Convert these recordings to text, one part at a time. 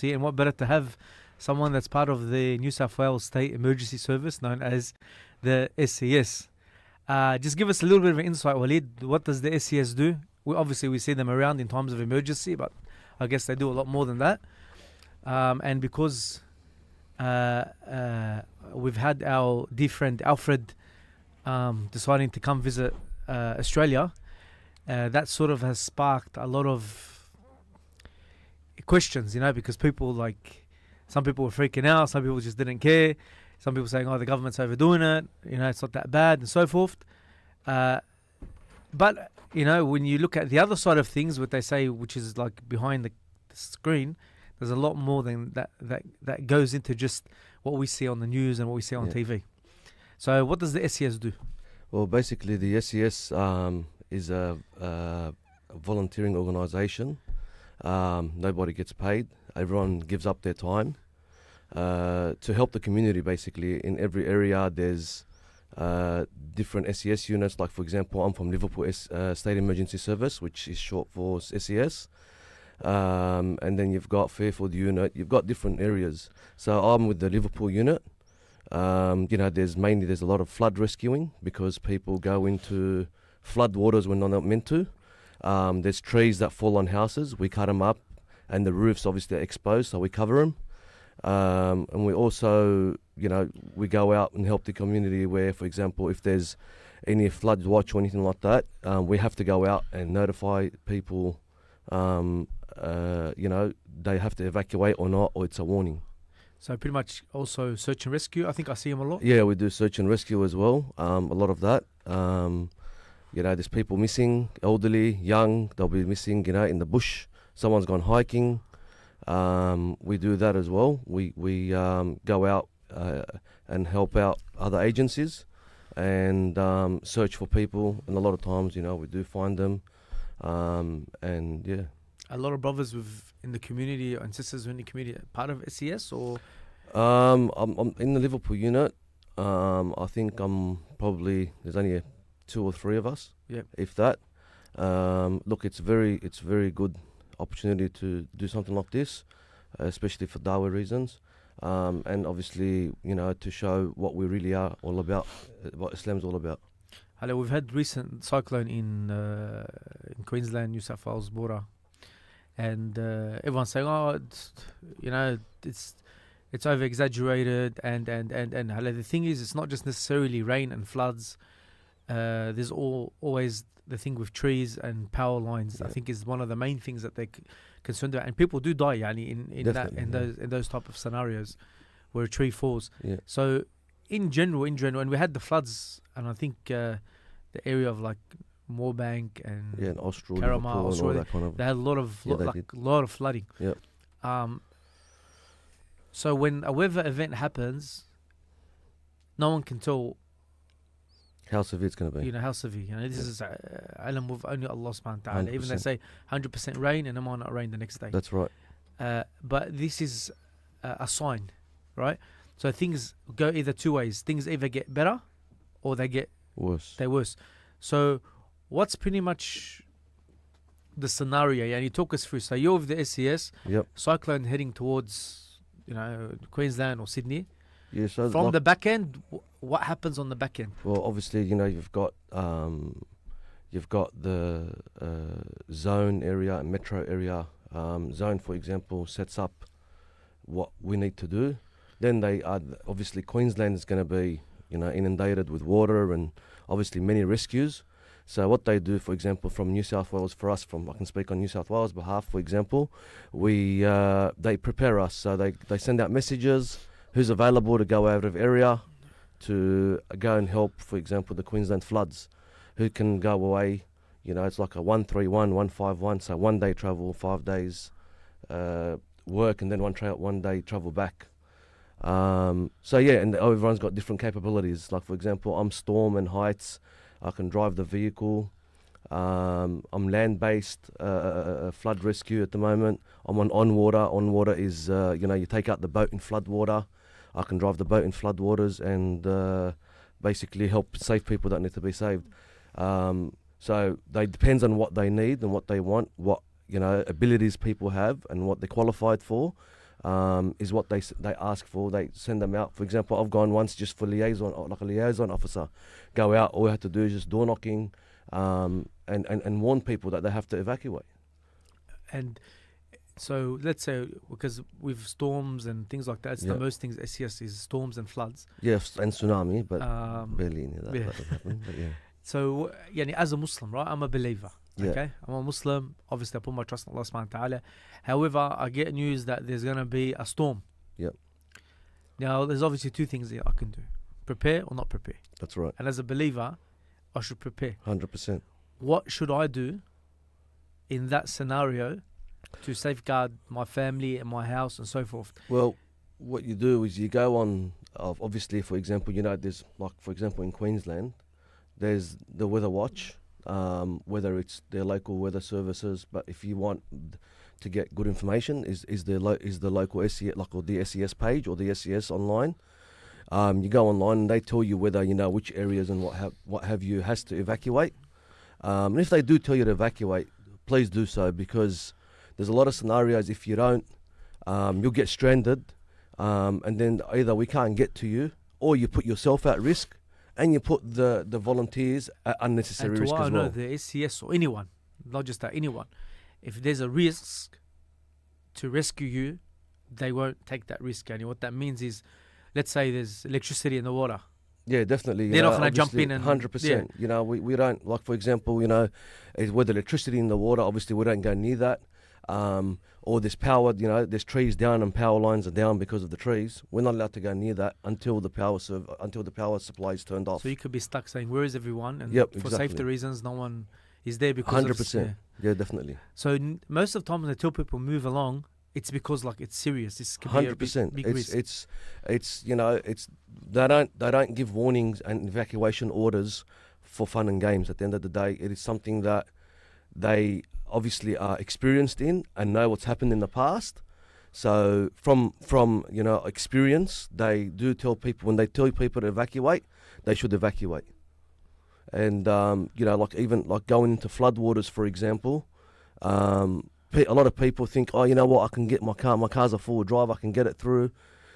priority, and what better to have someone that's part of the New South Wales State Emergency Service known as the SES. Just give us a little bit of an insight, Walid. What does the SES do? We see them around in times of emergency, but I guess they do a lot more than that. And because we've had our dear friend Alfred deciding to come visit Australia, that sort of has sparked a lot of questions, because some people were freaking out, some people just didn't care, some people saying, the government's overdoing it, it's not that bad, and so forth. But, when you look at the other side of things, what they say, which is like behind the screen, there's a lot more than that goes into just what we see on the news and what we see on TV. So what does the SES do? Well, basically the SES is a volunteering organisation. Nobody gets paid. Everyone gives up their time to help the community. Basically, in every area there's different SES units. Like, for example, I'm from Liverpool State Emergency Service, which is short for SES. And then you've got Fairfield unit. You've got different areas. So I'm with the Liverpool unit. There's a lot of flood rescuing because people go into flood waters when they're not meant to. There's trees that fall on houses. We cut them up, and the roofs obviously are exposed, so we cover them. And we also, we go out and help the community where, for example, if there's any flood watch or anything like that, we have to go out and notify people, they have to evacuate or not, or it's a warning. So pretty much also search and rescue. I think I see them a lot. Yeah, we do search and rescue as well. A lot of that. There's people missing, elderly, young. They'll be missing, in the bush. Someone's gone hiking. We do that as well. We go out and help out other agencies and search for people. And a lot of times, we do find them. A lot of brothers in the community and sisters in the community part of SES, or? I'm in the Liverpool unit. I think there's only 2 or 3 of us, if that. Look, it's very good opportunity to do something like this, especially for dawah reasons, and obviously, to show what we really are all about, what Islam's all about. Hello, we've had recent cyclone in Queensland, New South Wales border, and everyone's saying, it's over exaggerated, and the thing is, it's not just necessarily rain and floods. There's always the thing with trees and power lines. I think is one of the main things that they're concerned about, and people do die, in those type of scenarios where a tree falls. So in general, and we had the floods, and I think the area of like Moorebank and Austral, Caramel, and all that kind of. they had a lot of flooding. So when a weather event happens, no one can tell how severe it's going to be. How severe. This is alam with only Allah subhanahu wa ta'ala. Even they say 100% rain and it might not rain the next day. That's right. But this is a sign, right? So things go either 2 ways. Things either get better or they get worse. They're worse. So what's pretty much the scenario? And you talk us through. So you're with the SES. Cyclone heading towards, Queensland or Sydney. Yeah, so from the back end, what happens on the back end? Well, obviously, you've got the zone area and metro area. Zone, for example, sets up what we need to do. Then obviously Queensland is going to be inundated with water and obviously many rescues. So what they do, for example, from New South Wales, I can speak on New South Wales' behalf, for example, they prepare us. So they send out messages, who's available to go out of area to go and help, for example, the Queensland floods, who can go away. It's like a 131, 151, so 1 day travel, 5 days work, and then 1 day travel back. And everyone's got different capabilities. Like, for example, I'm storm and heights. I can drive the vehicle. I'm land-based flood rescue at the moment. I'm on water. On water is, you take out the boat in flood water. I can drive the boat in flood waters and basically help save people that need to be saved. So they depends on what they need and what they want, what abilities people have and what they're qualified for. is what they ask for. They send them out. For example, I've gone once just for liaison, or like a liaison officer, go out. All we have to do is just door knocking, and warn people that they have to evacuate. And so let's say, because with storms and things like that, it's the most things SES is storms and floods. Yes, and tsunami, but barely any of that. Yeah. That doesn't happen, but yeah. So, as a Muslim, right, I'm a believer. Yeah. Okay, I'm a Muslim. Obviously, I put my trust in Allah subhanahu wa ta'ala. However, I get news that there's going to be a storm. Yep. Now, there's obviously two things that I can do: prepare or not prepare. That's right. And as a believer, I should prepare. 100%. What should I do in that scenario to safeguard my family and my house and so forth? Well, what you do is you go on, obviously, for example, there's, like, for example, in Queensland, there's the Weather Watch, whether it's their local weather services, but if you want to get good information, is the local SES, like, or the SES page or the SES online. You go online and they tell you whether, which areas and what have you has to evacuate. And if they do tell you to evacuate, please do so, because there's a lot of scenarios. If you don't, you'll get stranded, and then either we can't get to you, or you put yourself at risk, and you put the volunteers at unnecessary risk as well. And the SES or anyone, not just that, anyone, if there's a risk to rescue you, they won't take that risk. And what that means is, let's say there's electricity in the water. Yeah, definitely. They're not going to jump in and 100%. Yeah. We don't, like, for example, with electricity in the water, obviously we don't go near that. Or there's power, there's trees down and power lines are down because of the trees. We're not allowed to go near that until the power supply is turned off. So you could be stuck saying, "Where is everyone?" And Yep, for exactly. safety reasons, no one is there because 100%. Yeah, definitely. So most of the time when they tell people move along, it's because it's serious. It's 100%. Big risk. It's they don't give warnings and evacuation orders for fun and games. At the end of the day, it is something that they obviously are experienced in and know what's happened in the past. So from experience, they do tell people, when they tell people to evacuate, they should evacuate. And even going into floodwaters, for example, a lot of people think, oh, you know what, I can get my car's a four-wheel drive, I can get it through.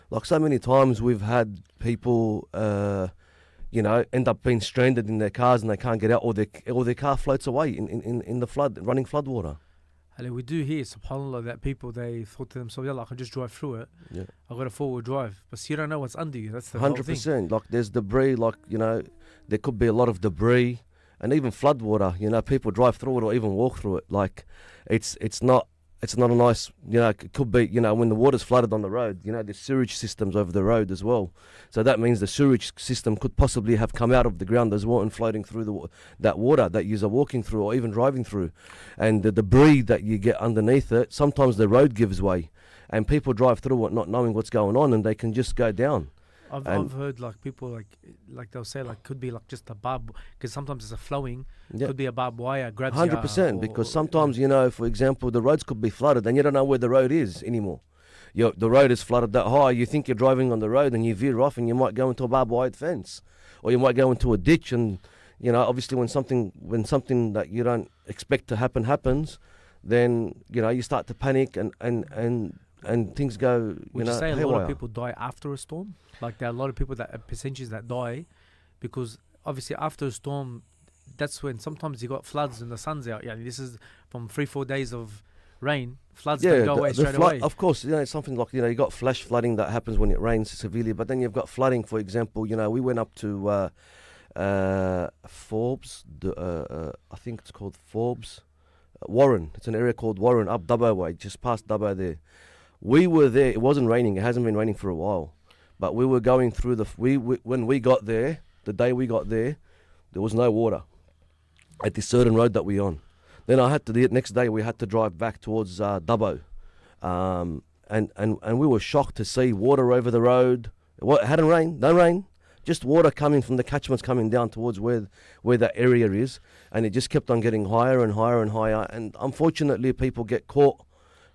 Like, so many times we've had people end up being stranded in their cars and they can't get out, or their car floats away in the running floodwater. We do hear, subhanAllah, that people, they thought to themselves, I can just drive through it. Yeah. I've got a four-wheel drive. But you don't know what's under you. That's the 100%. Like, there's debris, there could be a lot of debris, and even floodwater, people drive through it or even walk through it. Like, it's not a nice, it could be, when the water's flooded on the road, there's sewage systems over the road as well. So that means the sewage system could possibly have come out of the ground as well and floating through that water that you're walking through or even driving through. And the debris that you get underneath it, sometimes the road gives way and people drive through it not knowing what's going on, and they can just go down. I've heard people they'll say could be just a barb, because sometimes it's a flowing. Yep. Could be a barbed wire grabs 100%, because sometimes for example, the roads could be flooded and you don't know where the road is anymore. The road is flooded that high. You think you're driving on the road and you veer off and you might go into a barbed wire fence, or you might go into a ditch. And obviously when something that you don't expect to happen happens, then you start to panic and things go. Would you say a lot of people die after a storm? Like, there are a lot of people percentages that die because obviously after a storm, that's when sometimes you got floods and the sun's out. This is from 3-4 days of rain. Floods don't go away straight away. Of course, it's something like, you got flash flooding that happens when it rains severely, but then you've got flooding, for example. We went up to Forbes, I think it's called Forbes, Warren. It's an area called Warren, up Dubbo way, just past Dubbo there. We were there. It wasn't raining. It hasn't been raining for a while. But we were going through when we got there, the day we got there was no water at this certain road that we're on. Then the next day we had to drive back towards Dubbo. And we were shocked to see water over the road. It hadn't rained, no rain, just water coming from the catchments coming down towards where that area is. And it just kept on getting higher and higher and higher. And unfortunately people get caught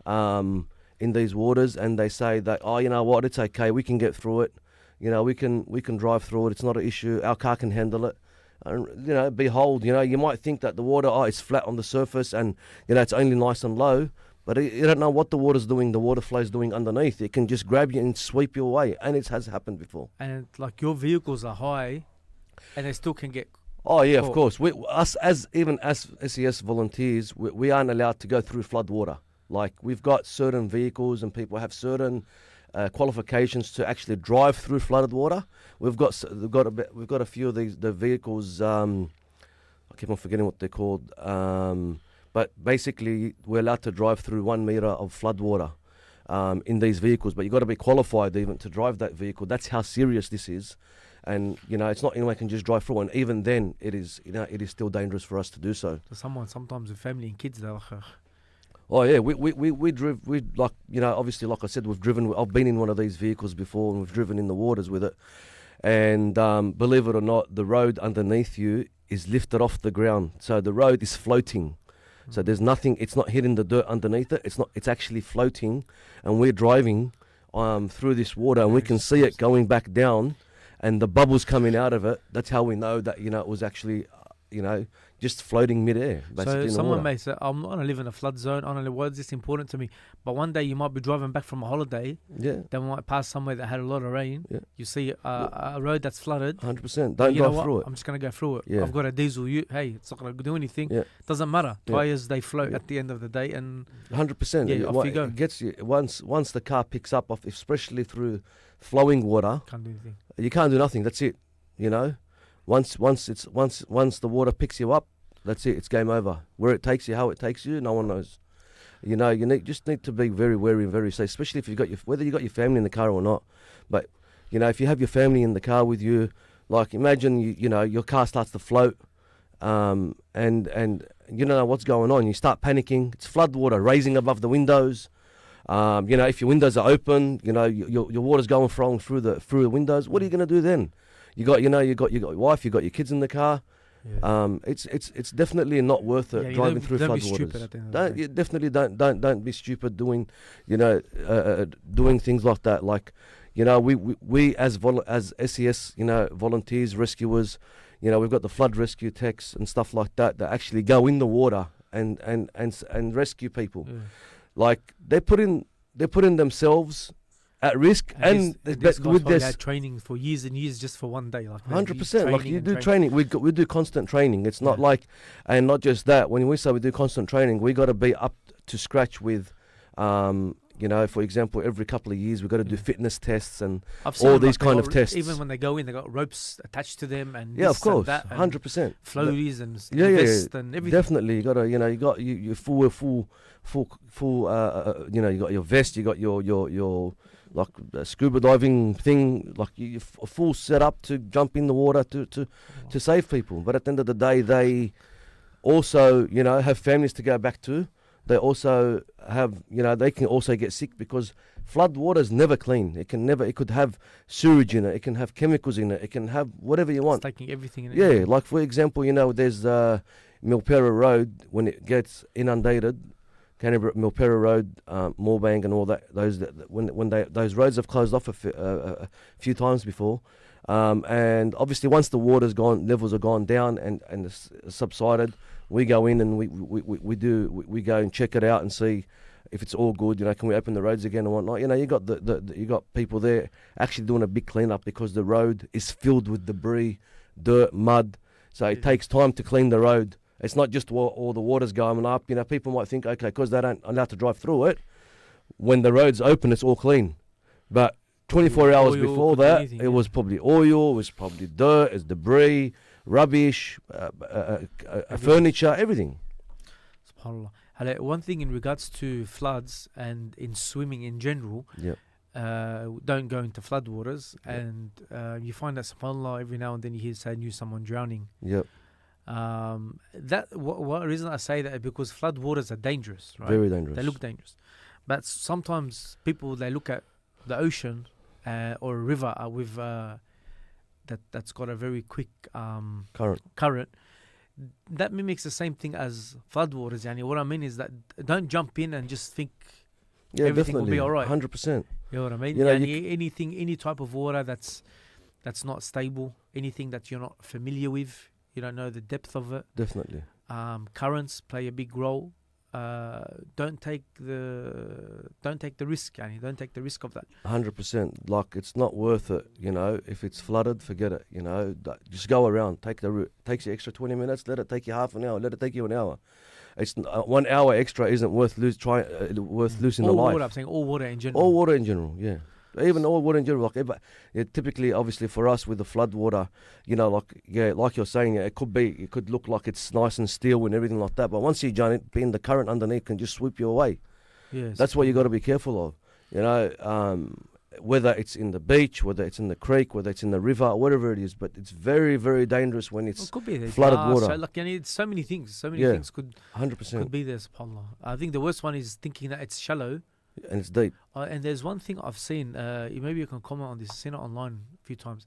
in these waters, and they say that, oh, you know what, it's okay, we can get through it, we can drive through it, it's not an issue, our car can handle it. Behold, you might think that the water, it's flat on the surface and it's only nice and low, But you don't know what the water's doing, the water flow's doing underneath. It can just grab you and sweep you away, and it has happened before. And like your vehicles are high, and they still can get. Oh yeah, caught. of course. Us as SES volunteers, we aren't allowed to go through flood water. Like we've got certain vehicles, and people have certain qualifications to actually drive through flooded water. We've got a few of the vehicles. I keep on forgetting what they're called. But basically, we're allowed to drive through 1 meter of flood water in these vehicles. But you've got to be qualified even to drive that vehicle. That's how serious this is. And, it's not anyone can just drive through. And even then, it is still dangerous for us to do so. So sometimes with family and kids, they're like, oh, yeah. Obviously, like I said, I've been in one of these vehicles before, and we've driven in the waters with it. And believe it or not, the road underneath you is lifted off the ground. So the road is floating. So there's nothing, it's not hitting the dirt underneath it. It's actually floating, and we're driving through this water, and we can see it going back down, and the bubbles coming out of it. That's how we know that, it was actually, just floating midair. So someone may say, I'm not going to live in a flood zone. I don't know why is this important to me. But one day you might be driving back from a holiday. Yeah. Then we might pass somewhere that had a lot of rain. Yeah. You see a road that's flooded. 100%. Don't go through it. I'm just going to go through it. Yeah. I've got a diesel. Hey, it's not going to do anything. Yeah. Doesn't matter. Yeah. Tires, they float at the end of the day. And 100%. Yeah, off you go. It gets you, once the car picks up, especially through flowing water, can't do anything. you can't do nothing. That's it. Once the water picks you up, that's it. It's game over. Where it takes you, how it takes you, no one knows. You just need to be very wary and very safe, especially if whether you got your family in the car or not. But if you have your family in the car with you, like imagine your car starts to float, and you don't know what's going on. You start panicking. It's flood water raising above the windows. If your windows are open, your water's going through the windows. What are you going to do then? You got your wife, you got your kids in the car. Yeah. It's definitely not worth it driving through flood waters. Don't be stupid doing doing things like that. Like we as SES volunteers, rescuers, we've got the flood rescue techs and stuff like that actually go in the water and rescue people. Yeah. Like they're putting themselves at risk, and with this had training for years and years just for one day, like 100%. Like you do training, we do constant training. It's not like, and not just that. When we say we do constant training, we got to be up to scratch with, for example, every couple of years we got to do fitness tests and all these kind of tests. Even when they go in, they got ropes attached to them, and of course, 100%, floaties and vests and everything. Definitely, you got to, you got your full. You got your vest, you got your like scuba diving thing, like you full set up to jump in the water to save people. But at the end of the day, they also have families to go back to. They also have they can also get sick because flood water is never clean. It could have sewage in it. It can have chemicals in it. It can have whatever you want. It's taking everything in it. Yeah, like for example, there's Milpera Road when it gets inundated. Milpera Road, Moorbang, and all that. Those roads have closed off a few times before, and obviously once the water's gone, levels are gone down and it's subsided, we go in and we go and check it out and see if it's all good. Can we open the roads again and whatnot? You got you got people there actually doing a big cleanup because the road is filled with debris, dirt, mud. So it takes time to clean the road. It's not just all the water's going up. People might think, okay, because they don't allowed to drive through it, when the road's open, it's all clean. But 24 hours before that, it was probably oil, it was probably dirt, it's debris, rubbish, furniture, everything. SubhanAllah. One thing in regards to floods and in swimming in general, don't go into flood waters. And you find that, SubhanAllah, every now and then you hear someone drowning. Yep. What reason I say that is because flood waters are dangerous, right? Very dangerous. They look dangerous, but sometimes people, they look at the ocean or a river with that's got a very quick current. That mimics the same thing as flood waters. What I mean is that don't jump in and just think everything will be all right. 100%. You know what I mean? Any type of water that's not stable, anything that you're not familiar with. You don't know the depth of it. Definitely. Currents play a big role. don't take the risk, Yani. Don't take the risk of that. 100%. Like, it's not worth it, you know. If it's flooded, forget it, you know. Just go around. Take the route. Takes you extra 20 minutes. Let it take you half an hour. Let it take you an hour. It's 1 hour extra isn't worth losing the All life. water, I'm saying all water in general. All water in general, yeah. Even all water in general. Like, typically, obviously, for us with the flood water, you know, like you're saying, it could look like it's nice and still and everything like that. But once you join it, being the current underneath can just sweep you away. Yes. That's what you got to be careful of. You know, whether it's in the beach, whether it's in the creek, whether it's in the river, whatever it is. But it's very, very dangerous when it's It could be there. flooded water. So, like, Yani, so many things. So many Yeah. things could 100%. be there, subhanAllah. I think the worst one is thinking that it's shallow. And it's deep. And there's one thing I've seen, maybe you can comment on this, I've seen it online a few times,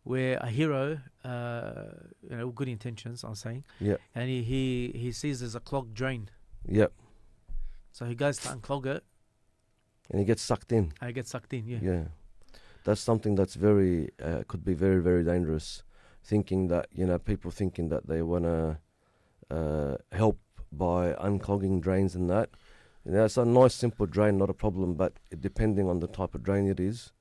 where a hero, good intentions, I'm saying, Yeah. and he sees there's a clogged drain. Yep. So he goes to unclog it, And he gets sucked in. and it gets sucked in, yeah. Yeah. That's something that's very, could be very, very dangerous. Thinking that, you know, people thinking that they want to help by unclogging drains and that. You know, it's a nice, simple drain, not a problem, but depending on the type of drain it is,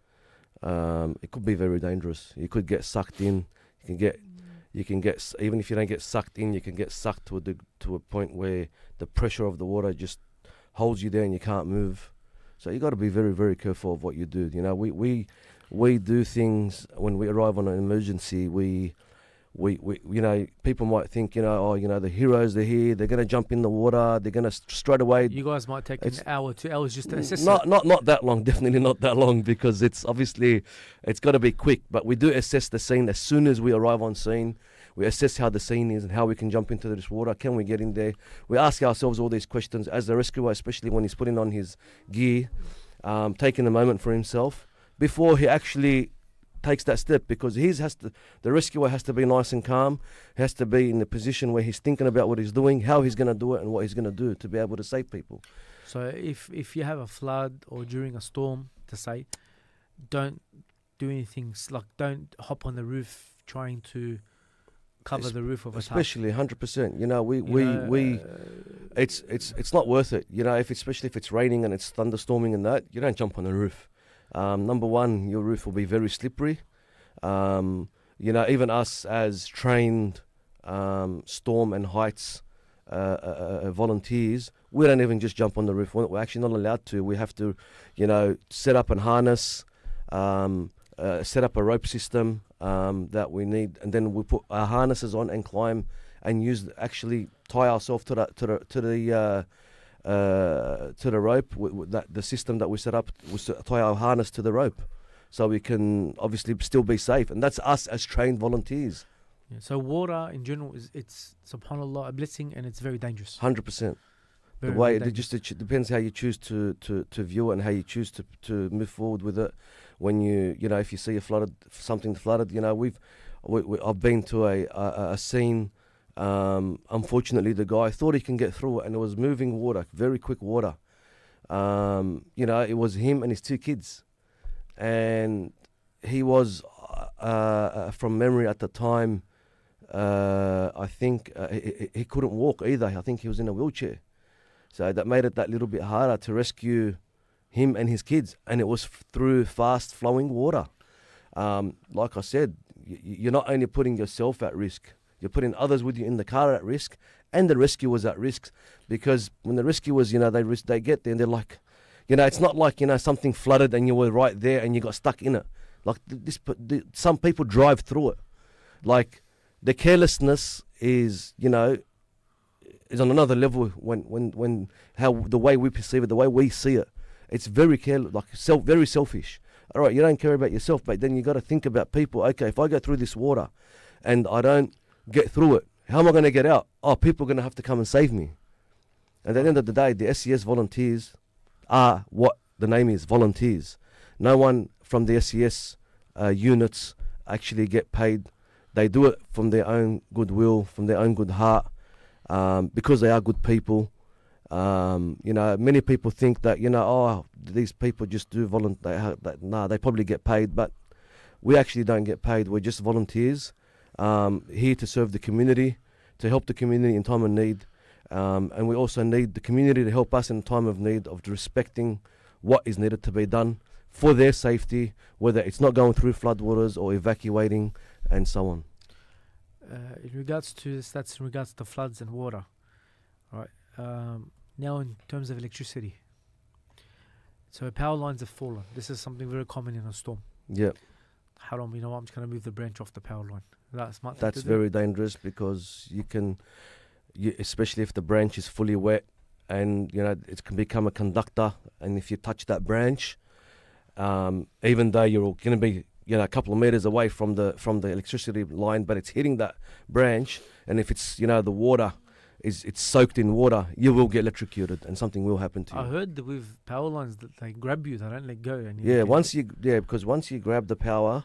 it could be very dangerous. You could get sucked in. You can get, even if you don't get sucked in, you can get sucked to a point where the pressure of the water just holds you there and you can't move. So you got to be very, very careful of what you do. You know, we do things when we arrive on an emergency. We you know, people might think, you know, oh, you know, the heroes, they're here, they're going to jump in the water, they're going to straight away. You guys might take an hour, 2 hours just to assess Not that long, definitely not that long, because it's obviously, it's got to be quick. But we do assess the scene as soon as we arrive on scene. We assess how the scene is and how we can jump into this water. Can we get in there? We ask ourselves all these questions as the rescuer, especially when he's putting on his gear, taking a moment for himself before he actually takes that step, because the rescuer has to be nice and calm. He has to be in the position where he's thinking about what he's doing, how he's going to do it, and what he's going to do to be able to save people. So if you have a flood or during a storm, to say, don't do anything, like don't hop on the roof trying to cover the roof of a especially 100%. You know, it's not worth it. You know, especially if it's raining and it's thunderstorming and that, you don't jump on the roof. Number one, your roof will be very slippery. You know, even us as trained storm and heights volunteers, we don't even just jump on the roof. We're actually not allowed to. We have to, you know, set up a harness, set up a rope system that we need, and then we put our harnesses on and climb and actually tie ourselves to the rope. The system that we set up was to tie our harness to the rope, so we can obviously still be safe. And that's us as trained volunteers. Yeah, so water in general it's subhanallah a blessing, and it's very dangerous. 100%. The way it just depends how you choose to view it and how you choose to move forward with it. When you know, if you see something flooded, you know, I've been to a scene. Unfortunately, the guy thought he can get through it, and it was moving water, very quick water. You know, it was him and his 2 kids, and he was from memory at the time. I think he couldn't walk either. I think he was in a wheelchair, so that made it that little bit harder to rescue him and his kids, and it was through fast flowing water. Like I said, you're not only putting yourself at risk, you're putting others with you in the car at risk, and the rescuers at risk, because when the rescuers, you know, they get there and they're like, you know, it's not like, you know, something flooded and you were right there and you got stuck in it. Like some people drive through it. Like the carelessness is, you know, is on another level when how the way we perceive it, the way we see it. It's very careless, like very selfish. All right, you don't care about yourself, but then you got to think about people. Okay, if I go through this water and I don't get through it, how am I going to get out? Oh, people are going to have to come and save me. And at the end of the day, the SES volunteers are what the name is, volunteers. No one from the SES units actually get paid. They do it from their own goodwill, from their own good heart, because they are good people. You know, many people think that, you know, oh, these people just do volunteer. No, they probably get paid, but we actually don't get paid. We're just volunteers, here to serve the community, to help the community in time of need. And we also need the community to help us in time of need, of respecting what is needed to be done for their safety, whether it's not going through floodwaters or evacuating and so on. In regards to that's in regards to floods and water, right? Now in terms of electricity, so power lines have fallen. This is something very common in a storm. Yeah, Haram, you know what? I'm just gonna move the branch off the power line. That's smart. that's very dangerous because especially if the branch is fully wet, and it can become a conductor. And if you touch that branch, even though you're going to be a couple of meters away from the electricity line, but it's hitting that branch, and if it's the water it's soaked in water, you will get electrocuted and something will happen to you. I heard that with power lines that they grab you, they don't let go. And because once you grab the power,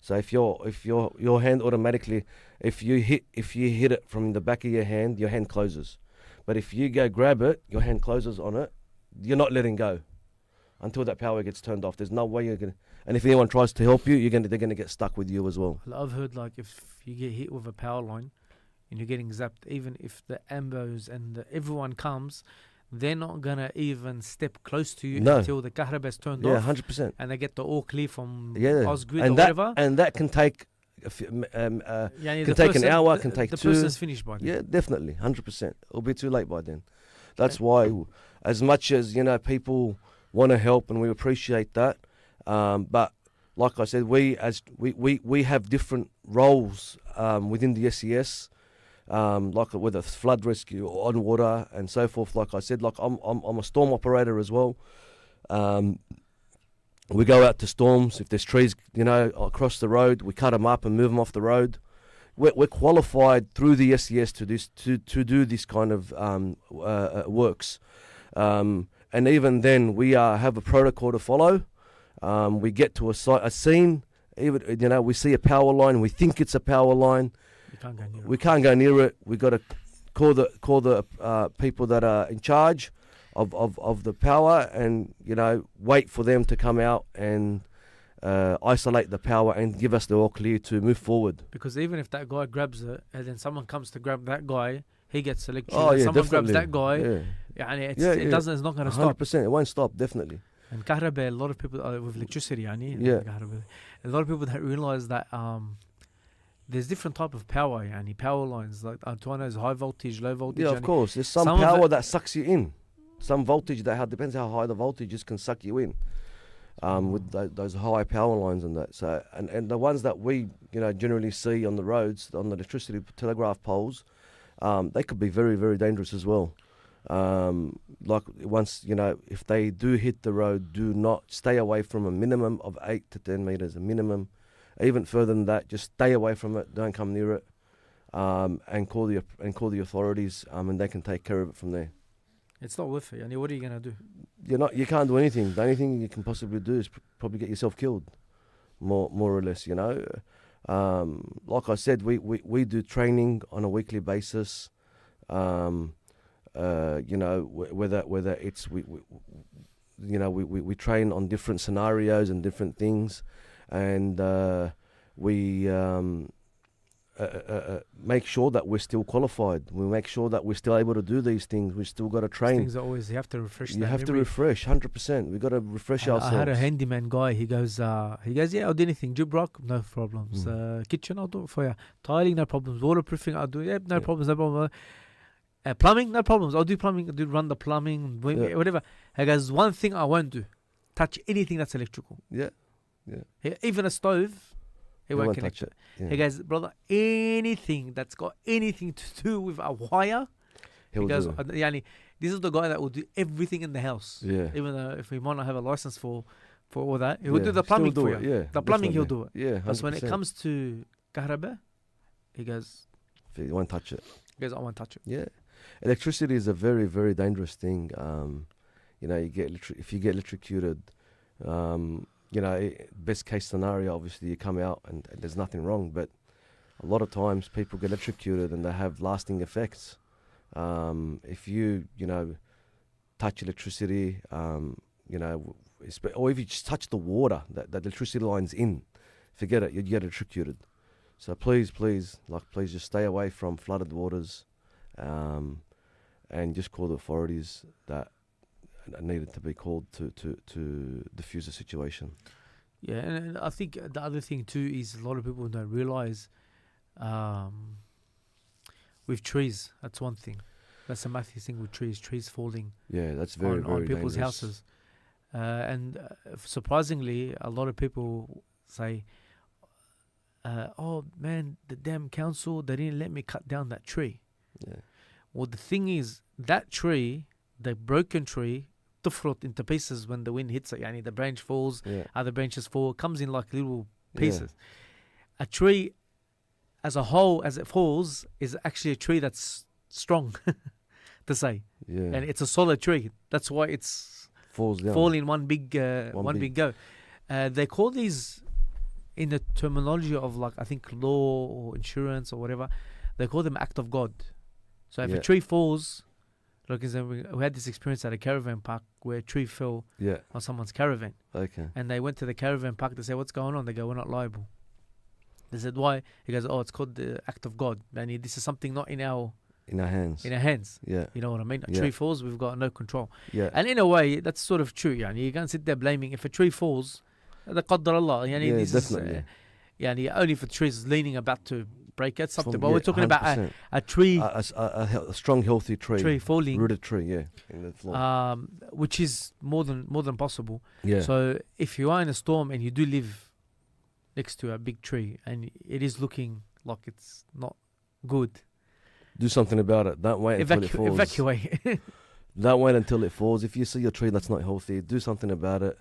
so if your hand automatically, if you hit it from the back of your hand closes. But if you go grab it, your hand closes on it. You're not letting go until that power gets turned off. There's no way you're gonna. And if anyone tries to help you, they're gonna get stuck with you as well. I've heard like if you get hit with a power line and you're getting zapped, even if the ambos and everyone comes, they're not gonna even step close to you until the kahraba is turned off. 100%. And they get the all clear from Osgrid and or whatever. And that can take can take an hour, can take 2. The person's finished by then. Yeah, definitely, 100%. It'll be too late by then. That's why, as much as people want to help, and we appreciate that, but like I said, we have different roles within the SES, like whether it's flood rescue or on water and so forth. Like I said, like I'm a storm operator as well. We go out to storms. If there's trees, across the road, we cut them up and move them off the road. We're qualified through the SES to do this kind of works, and even then we have a protocol to follow. We get to a scene, even we see a power line, we think it's a power line. We can't go near it. We got to call the people that are in charge of the power, and wait for them to come out and isolate the power and give us the all clear to move forward. Because even if that guy grabs it and then someone comes to grab that guy, he gets electrocuted. Oh, yeah, someone definitely. grabs that guy, it's not going to stop. 100%, it won't stop, definitely. And kahraba, a lot of people with electricity, a lot of people don't realize that there's different type of power, power lines. Like Antoine's high voltage, low voltage. Yeah, of course. There's some power that sucks you in. Some voltage depends how high the voltage is, can suck you in. With those high power lines and that. So and the ones that we generally see on the roads, on the electricity telegraph poles, they could be very, very dangerous as well. Like once if they do hit the road, do not stay away from a minimum of 8 to 10 meters. A minimum, even further than that, just stay away from it. Don't come near it, and call the authorities, and they can take care of it from there. It's not worth it. What are you gonna do? You can't do anything. The only thing you can possibly do is probably get yourself killed, more or less. Like I said, we do training on a weekly basis. Whether it's we train on different scenarios and different things, and we make sure that we're still qualified. We make sure that we're still able to do these things. We still got to train. Things are always, you have to refresh. You have to refresh, 100%. We got to refresh ourselves. I had a handyman guy. He goes, yeah, I'll do anything. Jib rock, no problems. Kitchen, I'll do it for you. Tiling, no problems. Waterproofing, I'll do it. Yep, no problems, no problem. Plumbing, no problems. I'll do plumbing. I'll run the plumbing, whatever. He goes, one thing I won't do: touch anything that's electrical. Yeah. Even a stove. He won't touch it. Yeah. He goes, brother, anything that's got anything to do with a wire. He goes, this is the guy that will do everything in the house. Yeah. Even though if we might not have a license for all that, he will do the plumbing for you. Yeah, the plumbing he'll do it. Yeah, 100%. But when it comes to kahraba, he goes, he won't touch it. He goes, I won't touch it. Yeah. Electricity is a very, very dangerous thing. If you get electrocuted, best case scenario, obviously you come out and there's nothing wrong, but a lot of times people get electrocuted and they have lasting effects. If you touch electricity, or if you just touch the water that the electricity line's in, forget it, you'd get electrocuted. So please just stay away from flooded waters. and just call the authorities that needed to be called to diffuse the situation. Yeah, and I think the other thing too is a lot of people don't realize with trees, that's one thing. That's a massive thing with trees falling Yeah, that's very, very on people's dangerous. houses. And surprisingly, a lot of people say, oh man, the damn council, they didn't let me cut down that tree. Yeah, Well, the thing is, that tree, the broken tree, tufrut into pieces when the wind hits it. Yani the branch falls, yeah, other branches fall, it comes in like little yeah, pieces. A tree as a whole, as it falls, is actually a tree that's strong to say. yeah. And it's a solid tree. That's why it's Falls down. falling one big One big go. They call these, in the terminology of like I think law or insurance or whatever, they call them act of God. So if Yeah. a tree falls, like we had this experience at a caravan park where a tree fell Yeah. on someone's caravan, Okay. and they went to the caravan park to say what's going on. They go, we're not liable. They said why? He goes, oh, it's called the act of God, and this is something not in our In our hands. Yeah. You know what I mean? A Yeah. tree falls, we've got no control. Yeah. And in a way, that's sort of true. Yani you can't sit there blaming. If a tree falls, the qaddar Allah. Yani Yeah, this definitely. is, yani only if the tree is leaning about to break it, something. From- But yeah, we're talking about 100%. a tree, a strong, healthy tree. falling, Rooted tree, yeah. In the floor. which is more than possible. yeah. So if you are in a storm and you do live next to a big tree and it is looking like it's not good, Do something about it. Don't wait until it falls. evacuate. Don't wait until it falls. If you see a tree that's not healthy, do something about it.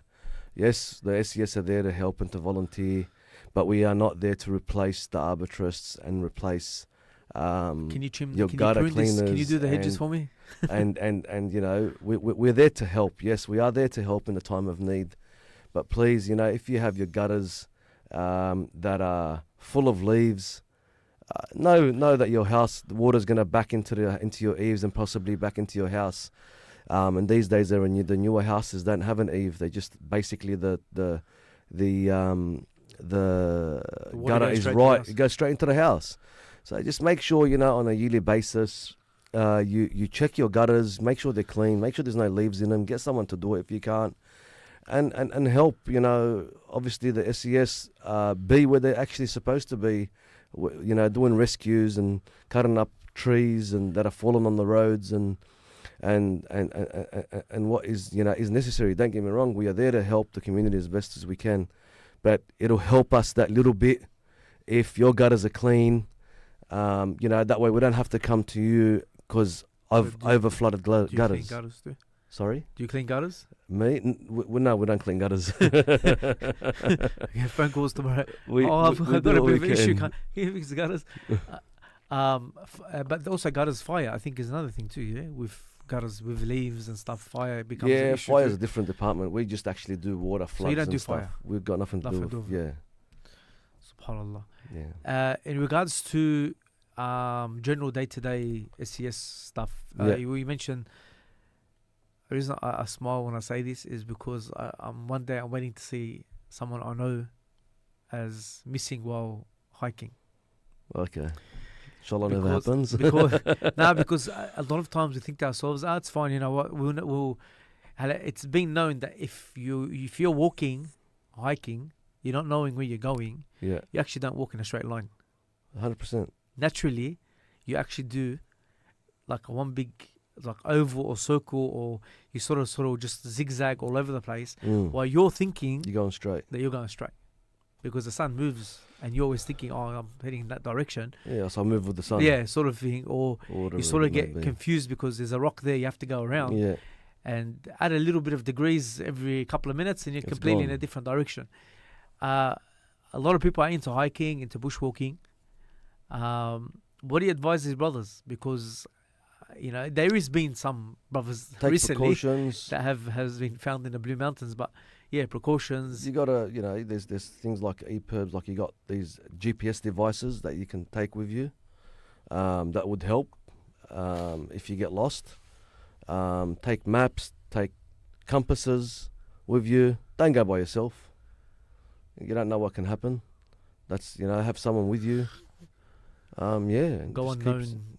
Yes, the SES are there to help and to volunteer, but we are not there to replace the arborists and replace Can you trim? your Can you gutter prune this? Can you cleaners do the hedges and- for me? and you know we're there to help. Yes, we are there to help in the time of need, but please, you know, if you have your gutters that are full of leaves, know that your house, the water's going to back into your eaves and possibly back into your house. And these days, the newer houses don't have an eave; they just basically the water gutter goes is straight to the right; house. it goes straight into the house. So just make sure, you know, on a yearly basis, you check your gutters, make sure they're clean, make sure there's no leaves in them. Get someone to do it if you can't, and help. You know, obviously the SES be where they're actually supposed to be. You know, doing rescues and cutting up trees and that are fallen on the roads and what is, you know, is necessary. Don't get me wrong, we are there to help the community as best as we can, but it'll help us that little bit if your gutters are clean. You know, that way we don't have to come to you because I've over flooded Do you clean gutters. gutters too? Sorry, Do you clean gutters? me? No, we don't clean gutters. Yeah, phone calls tomorrow. we I've we got do a what bit of we an issue. can. Can you fix the gutters? But also gutters fire, I think, is another thing too. Yeah, with gutters, with leaves and stuff, fire becomes an Yeah, issue fire's too. a different department. We just actually do water floods. you don't and do stuff. fire? We've got nothing to Nothing do to with. do Yeah, Subhanallah. yeah. In regards to general day-to-day SES stuff, Yeah. you mentioned. The reason I smile when I say this is because I'm one day I'm waiting to see someone I know as missing while hiking. Okay. Inshallah never happens. Because a lot of times we think to ourselves, it's fine, you know what, it's been known that if you're walking, hiking, you're not knowing where you're going, Yeah, you actually don't walk in a straight line. 100%. Naturally, you actually do like one big like oval or circle, or you sort of just zigzag all over the place while you're thinking You're going straight. that you're going straight because the sun moves and you're always thinking, oh, I'm heading in that direction. Yeah, so I move with the sun. Yeah, sort of thing. Or whatever you sort it of may get be. confused because there's a rock there you have to go around Yeah, and add a little bit of degrees every couple of minutes and you're It's completely in gone. a different direction. A lot of people are into hiking, into bushwalking. What do you advise these brothers? Because you know there has been some brothers take recently precautions. that has been found in the Blue Mountains, but yeah, precautions. You gotta, you know, there's things like EPIRBs, like you got these GPS devices that you can take with you. That would help if you get lost. Take maps, take compasses with you. Don't go by yourself. You don't know what can happen. That's, you know, have someone with you. Yeah. Go on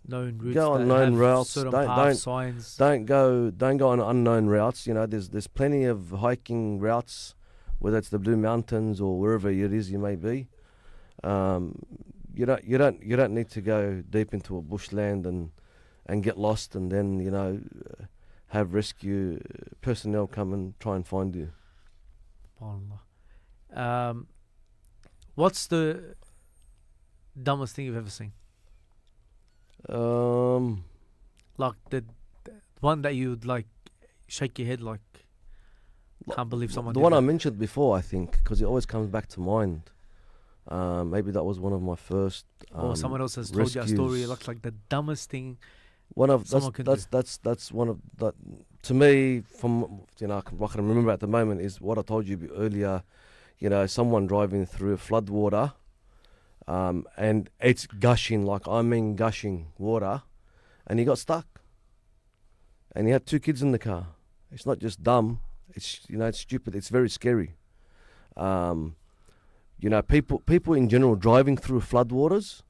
known routes. Go on that known have routes. certain Don't- path don't- signs. Don't go on unknown routes. You know, there's plenty of hiking routes, whether it's the Blue Mountains or wherever it is you may be. You don't need to go deep into a bushland and get lost, and then have rescue personnel come and try and find you. Subhanallah. What's the dumbest thing you've ever seen? Like the one that you'd like shake your head like, can't believe someone The did one that. I mentioned before, I think, because it always comes back to mind. Maybe that was one of my first. Or someone else has told you a story. It rescues. looks like the dumbest thing. One of Someone can do. that's one of that to me. From I can remember at the moment is what I told you earlier. Someone driving through flood water, and it's gushing, like I mean gushing water, and he got stuck. And he had 2 kids in the car. It's not just dumb. It's it's stupid. It's very scary. People in general driving through floodwaters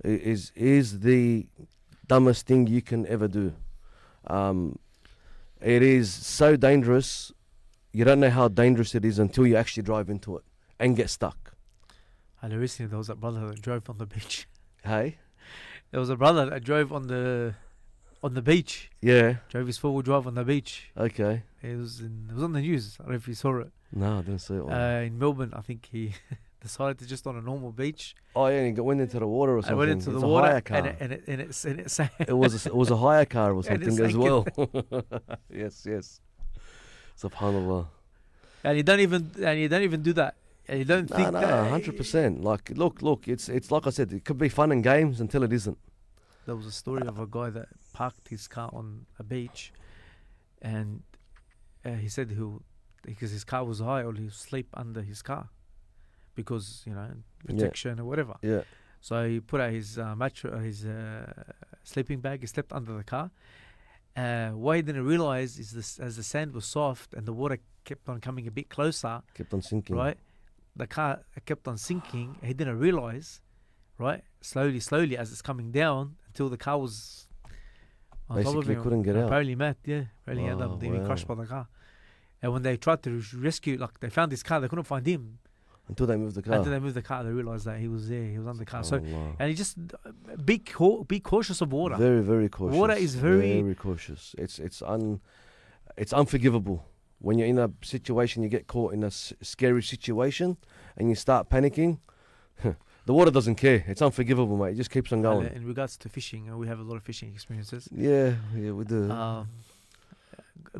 is the dumbest thing you can ever do. It is so dangerous. You don't know how dangerous it is until you actually drive into it and get stuck. And recently there was a brother that drove on the beach. Hey? There was a brother that drove on the beach. Yeah. Drove his 4-wheel drive on the beach. Okay. It was on the news. I don't know if you saw it. No, I didn't see it. In Melbourne, I think he decided to just on a normal beach. Oh yeah, and he went into the water or I something. went into It's the a water hire car. and it sank. It was a hire car or And it something as sank well. Yes. Subhanallah. And you don't even do that. And you don't think that 100%. Like, look. It's like I said. It could be fun and games until it isn't. There was a story of a guy that parked his car on a beach, and he said because his car was high, or he'll sleep under his car because protection or whatever. Yeah. So he put out his his sleeping bag. He slept under the car. What he didn't realize is this: as the sand was soft and the water kept on coming a bit closer, Kept on sinking. right? The car kept on sinking. He didn't realize, right? Slowly as it's coming down until the car was on top of Basically him. couldn't get out. Apparently mad, yeah. Apparently ended up being crushed by the car. And when they tried to rescue, like they found his car, they couldn't find him. Until they moved the car. Until they moved the car, they realized that he was there. He was on the car. So, Subhanallah. and he just be cautious of water. Very, very cautious. Water is very cautious. It's unforgivable. When you're in a situation, you get caught in a scary situation, and you start panicking. The water doesn't care. It's unforgivable, mate. It just keeps on going. In regards to fishing, we have a lot of fishing experiences. Yeah, we do.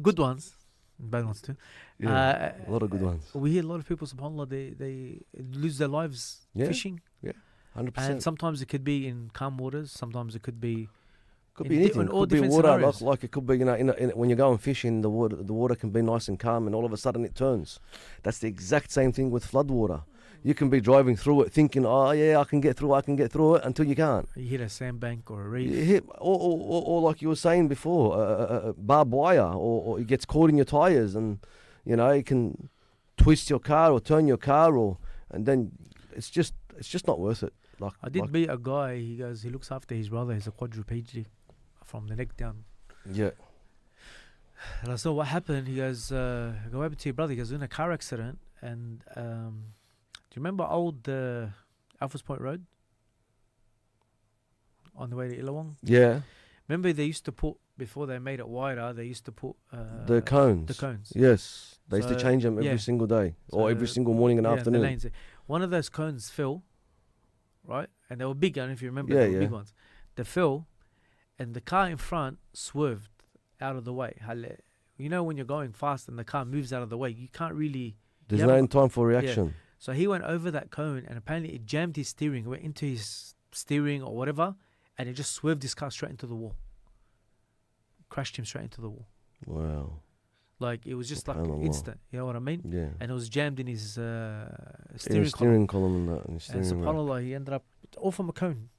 Good ones, bad ones too. Yeah, a lot of good ones. We hear a lot of people, subhanAllah, they lose their lives fishing. 100%. And sometimes it could be in calm waters. Sometimes it could be Could in be anything. in all Could be different water. scenarios. Like it could be, when you go and fishing, the water can be nice and calm, and all of a sudden it turns. That's the exact same thing with flood water. You can be driving through it thinking, oh yeah, I can get through it, until you can't. You hit a sandbank or a reef. You hit, or like you were saying before, barbed wire, or it gets caught in your tires, and it can twist your car or turn your car, and then it's just not worth it. I did meet a guy. He looks after his brother. He's a quadriplegic from the neck down. Yeah. And I saw what happened. He goes, "Go over to your brother." He goes, in a car accident, and do you remember old Alfred's Point Road on the way to Illawong? Yeah. Remember they used to put, before they made it wider, they used to put The cones. The cones. Yes. They used to So, change them every yeah. single day, or every So, single morning and the afternoon. lanes. One of those cones fell, right? And they were big. I don't know if you remember. Yeah, They were big yeah. ones. They fell, and the car in front swerved out of the way. When you're going fast and the car moves out of the way, you can't really. There's you no haven't- time for reaction. So he went over that cone, and apparently it jammed his steering, went into his steering or whatever, and it just swerved his car straight into the wall. Crashed him straight into the wall. Wow. Like it was just like Subhanallah. instant. You know what I mean? Yeah. And it was jammed in his Steering steering column. column and that. And And steering rack. subhanAllah, he ended up all from a cone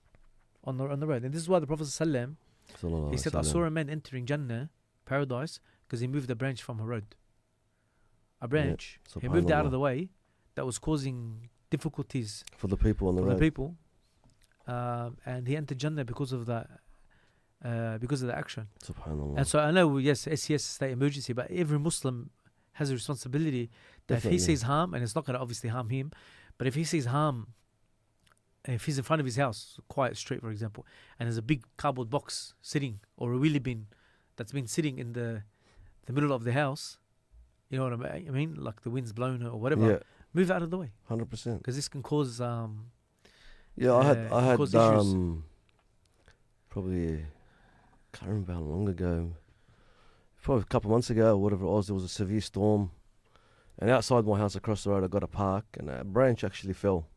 on the road. And this is why the Prophet ﷺ, Sallallahu he said, alaihi I saw wasallam. a man entering Jannah, paradise, because he moved a branch from a road. A branch. He moved it out of Subhanallah. the way that was causing difficulties For the people on the for road. the people. and he entered Jannah because of that. Because of the action. Subhanallah. And so I know, yes, SES state emergency, but every Muslim has a responsibility that if he sees harm, and it's not going to obviously harm him, but if he sees harm, if he's in front of his house, quiet street for example, and there's a big cardboard box sitting, or a wheelie bin that's been sitting in the middle of the house, you know what I mean? Like the wind's blown or whatever, Yeah, move out of the way, 100%. because this can cause Yeah, I had cause issues. probably, can't remember how long ago, probably a couple of months ago or whatever it was, there was a severe storm, and outside my house across the road I got a park, and a branch actually fell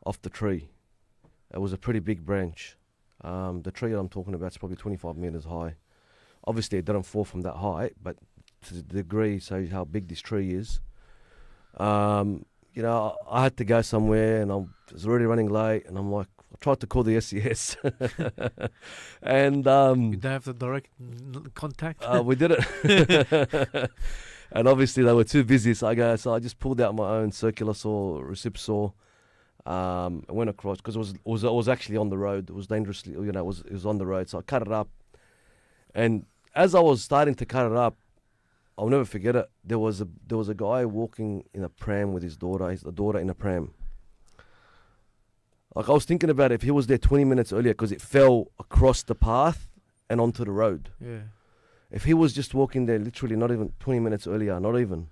off the tree. It was a pretty big branch. The tree that I'm talking about is probably 25 meters high. Obviously it didn't fall from that height, but to the degree shows how big this tree is. You know, I had to go somewhere, and I was already running late, and I'm like, I tried to call the SES, and You don't have the direct contact. we did it, and obviously they were too busy. So I just pulled out my own circular saw, recip saw, and went across, because it was actually on the road. It was dangerously, you know, it was on the road. So I cut it up, and as I was starting to cut it up, I'll never forget it. There was a guy walking in a pram with his daughter. The daughter in a pram. Like, I was thinking about if he was there 20 minutes earlier, because it fell across the path and onto the road. Yeah. If he was just walking there, literally not even 20 minutes earlier, not even,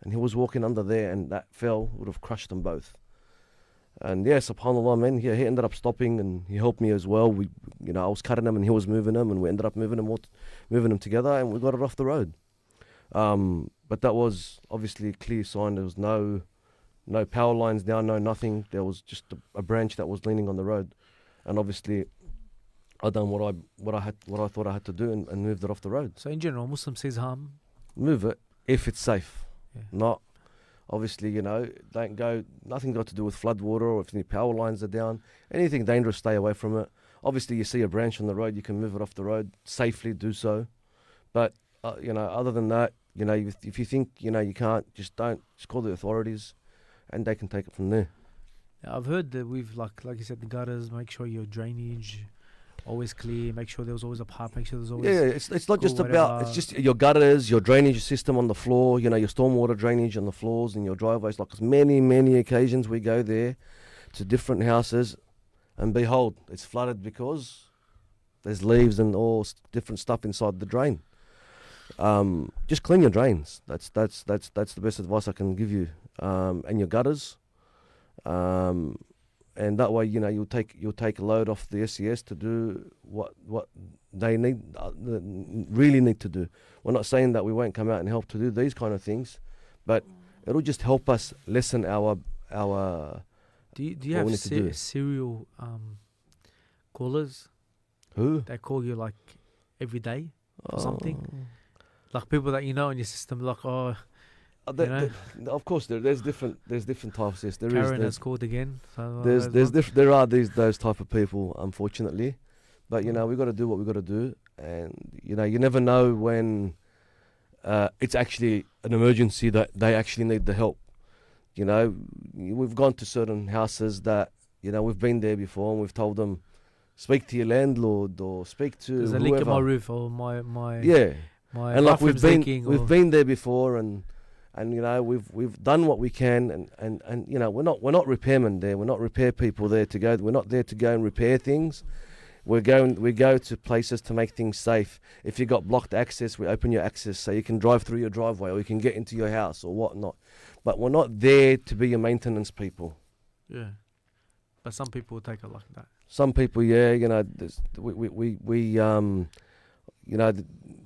and he was walking under there, and that fell, would have crushed them both. And yeah, subhanallah, man, he ended up stopping, and he helped me as well. I was cutting them and he was moving them, and we ended up moving them together, and we got it off the road. But that was obviously a clear sign. There was no power lines down, no nothing. There was just a branch that was leaning on the road, and obviously I done what I thought I had to do, and moved it off the road. So in general, Muslim says harm. Move it if it's safe. Yeah. Not obviously, don't go. Nothing got to do with flood water, or if any power lines are down. Anything dangerous, stay away from it. Obviously, you see a branch on the road, you can move it off the road safely. Do so, but other than that, if you think you can't, just call the authorities, and they can take it from there. I've heard that we've like you said, the gutters. Make sure your drainage always clear. Make sure there was always a pipe. Make sure there's always It's not just whatever. about. It's just your gutters, your drainage system on the floor. Your stormwater drainage on the floors in your driveways. Like, many occasions we go there to different houses, and behold, it's flooded because there's leaves and all different stuff inside the drain. Just clean your drains. That's the best advice I can give you. And your gutters, and that way you'll take a load off the SES to do what they really need to do. We're not saying that we won't come out and help to do these kind of things, but it'll just help us lessen our. Do you have serial callers? Who? They call you like every day for something? Like people that you know in your system, like of course, there's different types. Yes, Karen has called again. So there are those type of people, unfortunately, but we've got to do what we've got to do, and you never know when it's actually an emergency that they actually need the help. We've gone to certain houses that we've been there before, and we've told them, speak to your landlord or speak to there's a whoever. leak in my roof or my yeah. My and like we've leaking been there before, and we've done what we can, and we're not repairmen there. We're not repair people there to go. We're not there to go and repair things. We go to places to make things safe. If you got blocked access, we open your access so you can drive through your driveway, or you can get into your house or whatnot. But we're not there to be your maintenance people. Yeah, but some people will take it like that. Some people, yeah,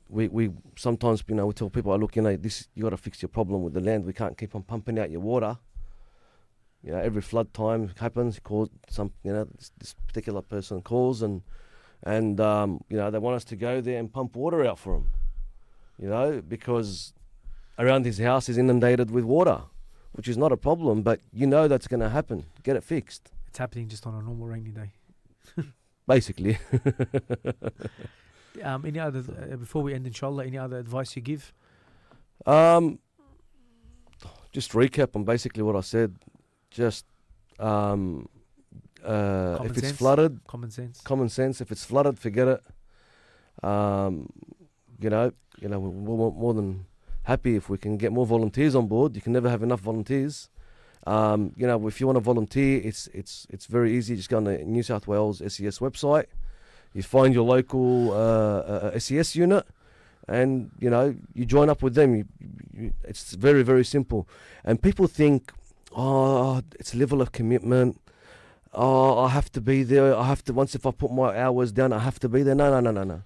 we sometimes we tell people, look, this, you got to fix your problem with the land. We can't keep on pumping out your water. Every flood time happens, calls this particular person calls, and they want us to go there and pump water out for them, because around his house is inundated with water, which is not a problem, but that's going to happen. Get it fixed. It's happening just on a normal rainy day. Basically. Any other before we end, inshallah, any other advice you give? Just recap on basically what I said. Just if it's sense. flooded, Common sense. common sense. If it's flooded, forget it. You know, we're more than happy if we can get more volunteers on board. You can never have enough volunteers. You know, if you want to volunteer, it's very easy. Just go on the New South Wales SES website. You find your local SES unit, and you know you join up with them. It's very, very simple. And people think, oh, it's a level of commitment. Oh, I have to be there. I have to. Once if I put my hours down, I have to be there. No.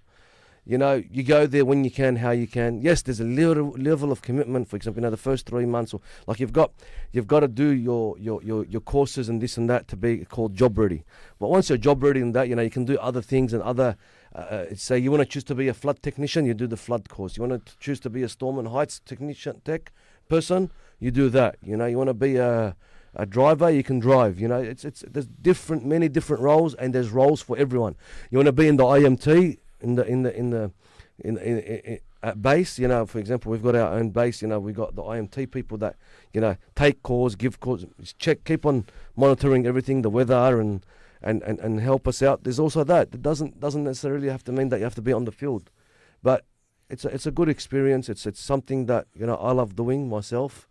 You know, you go there when you can, how you can. Yes, there's a level of commitment. For example, you know, the first 3 months, or like you've got to do your courses and this and that to be called job ready. But once you're job ready in that, you know, you can do other things and other. Say you want to choose to be a flood technician, you do the flood course. You want to choose to be a storm and heights tech person, you do that. You know, you want to be a driver, you can drive. You know, there's many different roles, and there's roles for everyone. You want to be in the IMT. At base, you know, for example, we've got our own base. You know, we've got the IMT people that, you know, take calls, give calls, check, keep on monitoring everything, the weather, and help us out. There's also that. It doesn't necessarily have to mean that you have to be on the field, but it's a good experience. It's something that, you know, I love doing myself,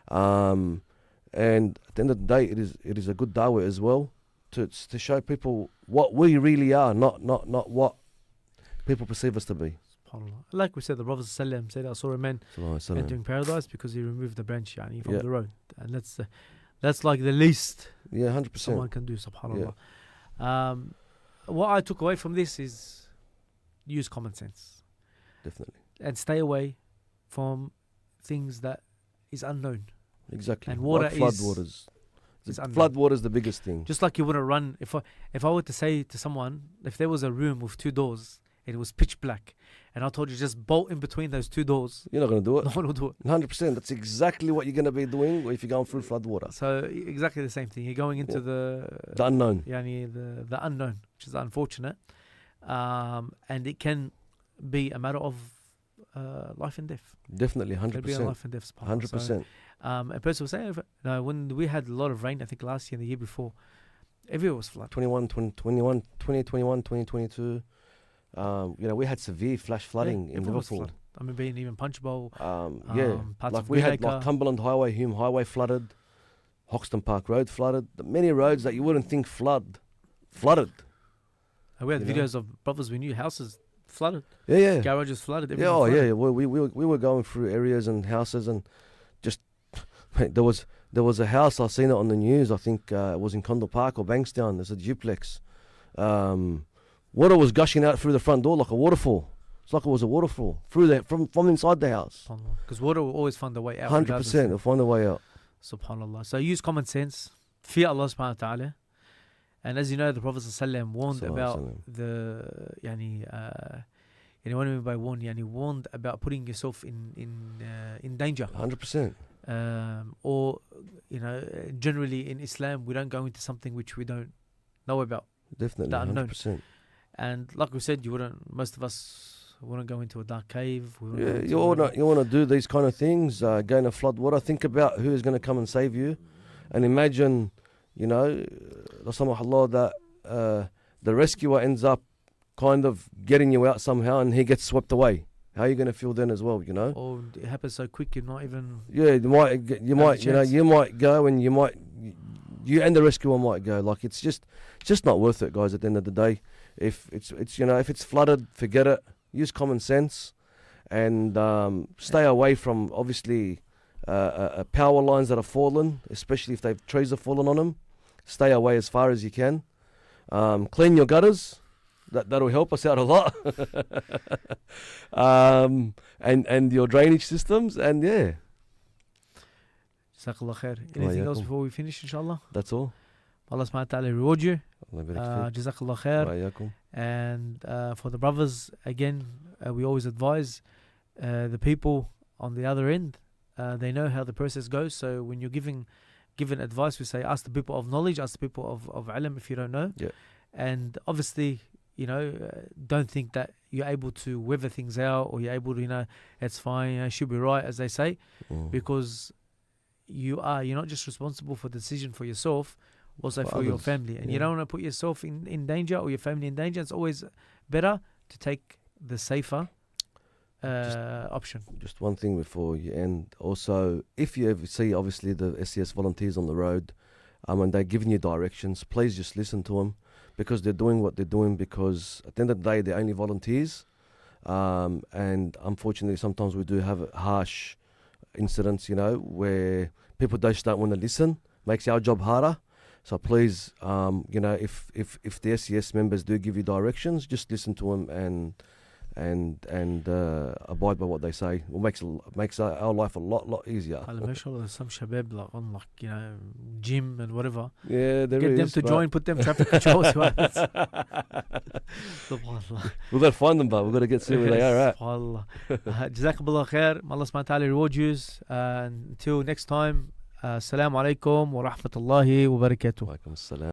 and at the end of the day, it is a good dawah as well to show people what we really are, not what people perceive us to be. Like we said, the Prophet ﷺ said, I saw a man entering paradise because he removed the branch from the road. And that's like the least 100%. someone can do, subhanAllah. What I took away from this is use common sense. Definitely. And stay away from things that is unknown. Exactly. And water like floodwaters. unknown. Floodwater is the biggest thing. Just like you wouldn't run, if I were to say to someone, if there was a room with 2 doors, and it was pitch black, and I told you just bolt in between those 2 doors, You're not going to do it. no one will do it. 100%. That's exactly what you're going to be doing if you're going through floodwater. So exactly the same thing. You're going into the unknown. The unknown, which is unfortunate, and it can be a matter of life and death. Definitely, It can be a 100%. life and death. 100%. So, a person was saying, when we had a lot of rain, I think last year and the year before, everywhere was flooded. 2022. You know, we had severe flash flooding in everywhere was Liverpool. flooded. I mean, being even Punch Bowl, parts like of we had Greenacre. like Cumberland Highway, Hume Highway flooded, Hoxton Park Road flooded. Many roads that you wouldn't think flooded. And we had you know. videos of brothers we knew, houses flooded, Yeah. garages flooded. Yeah, everything flooded. yeah. We were going through areas and houses, and just mate, there was a house, I seen it on the news. I think it was in Condell Park or Bankstown. There's a duplex. Water was gushing out through the front door like a waterfall. It's like it was a waterfall through there from inside the house. Because water will always find a way out. 100%, it'll find a way out. Subhanallah. So use common sense, fear Allah subhanahu wa ta'ala. And as you know, the Prophet ﷺ warned about the what I mean by warned about putting yourself in danger. 100%. Or generally in Islam we don't go into something which we don't know about. Definitely, 100%. And like we said, most of us wouldn't go into a dark cave. You want to do these kind of things, go in a flood water, think about who is going to come and save you, and imagine, that the rescuer ends up kind of getting you out somehow and he gets swept away. How are you going to feel then as well, Or it happens so quick you're not even... Yeah, you might go and you and the rescuer might go. Like, it's just not worth it, guys, at the end of the day. If it's flooded, forget it. Use common sense and stay away from, obviously, power lines that are fallen, especially if trees have fallen on them. Stay away as far as you can. Clean your gutters. That'll help us out a lot. And your drainage systems, and yeah. Jazakallah khair. Anything else before we finish, inshallah? That's all. Allah subhanahu wa ta'ala reward you. Jazakallah khair. And for the brothers, again, we always advise the people on the other end, they know how the process goes. So when you're given advice, we say ask the people of knowledge, ask the people of ilm if you don't know. Yeah. And obviously, don't think that you're able to weather things out, or you're able to, it's fine, should be right, as they say, because you're not just responsible for the decision for yourself also For for your others, family. And you yeah. don't want to put yourself in danger or your family in danger. It's always better to take the safer option. Just one thing before you end. Also, if you ever see, obviously, the SES volunteers on the road, and they're giving you directions, please just listen to them, because they're doing what they're doing, because at the end of the day, they're only volunteers. And unfortunately, sometimes we do have harsh incidents, where people just don't want to listen. Makes our job harder. So please, if the SES members do give you directions, just listen to them and abide by what they say. It makes our life a lot easier. Mashallah, there's some shabab like gym and whatever. Yeah, there Get is. them to join, put them traffic controls. Subhanallah. We've got to find them, but we've got to see where they are at. Subhanallah. Jazakallah khair. May Allah subhanahu wa ta'ala reward you. Until next time, Assalamu alaikum wa rahmatullahi wa barakatuh. Walaikum assalam.